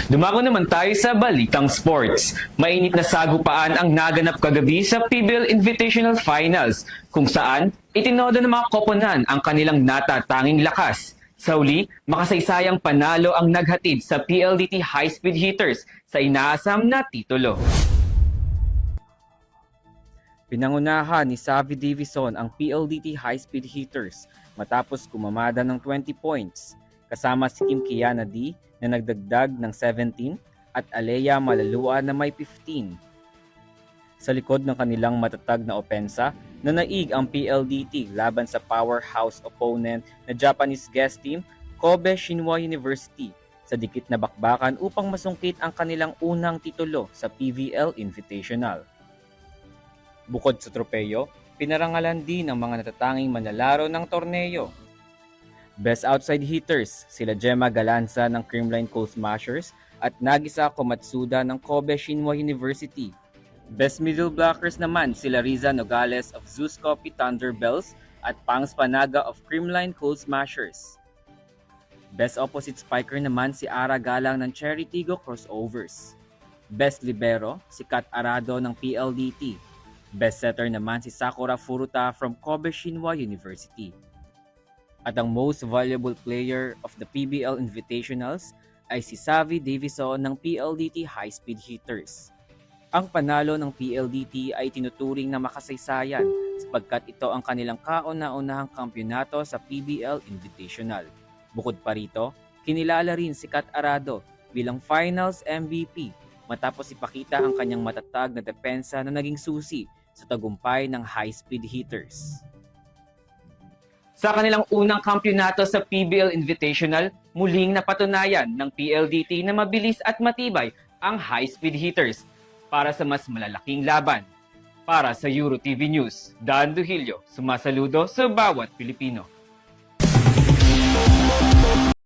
Dumako naman tayo sa balitang sports. Mainit na sagupaan ang naganap kagabi sa PBL Invitational Finals, kung saan itinodo ng mga koponan ang kanilang natatanging lakas. Sa uli, makasaysayang panalo ang naghatid sa PLDT High Speed Hitters sa inaasam na titulo. Pinangunahan ni Savvy Davison ang PLDT High Speed Hitters matapos kumamada ng 20 points, kasama si Kim Kiana D na nagdagdag ng 17 at Alea Malalua na may 15. Sa likod ng kanilang matatag na opensa, nanaig ang PLDT laban sa powerhouse opponent na Japanese guest team Kobe Shinwa University sa dikit na bakbakan upang masungkit ang kanilang unang titulo sa PVL Invitational. Bukod sa tropeyo, pinarangalan din ang mga natatanging manlalaro ng torneo. Best outside hitters sila Gemma Galanza ng Creamline Coal Smashers at Nagisa Komatsuda ng Kobe Shinwa University. Best middle blockers naman sila Riza Nogales of Zeus Coffee Thunderbells at Pangs Panaga of Creamline Coal Smashers. Best opposite spiker naman si Ara Galang ng Cherry Tigo Crossovers. Best libero si Kat Arado ng PLDT. Best setter naman si Sakura Furuta from Kobe Shinwa University. At ang most valuable player of the PBL Invitationals ay si Savvy Davison ng PLDT High Speed Hitters. Ang panalo ng PLDT ay tinuturing na makasaysayan sapagkat ito ang kanilang kauna-unahang kampyonato sa PBL Invitational. Bukod pa rito, kinilala rin si Kat Arado bilang Finals MVP matapos ipakita ang kanyang matatag na depensa na naging susi sa tagumpay ng High Speed Hitters. Sa kanilang unang kampyonato sa PBL Invitational, muling napatunayan ng PLDT na mabilis at matibay ang High Speed Hitters para sa mas malalaking laban. Para sa EuroTV News, Dan Duhilio, sumasaludo sa bawat Pilipino.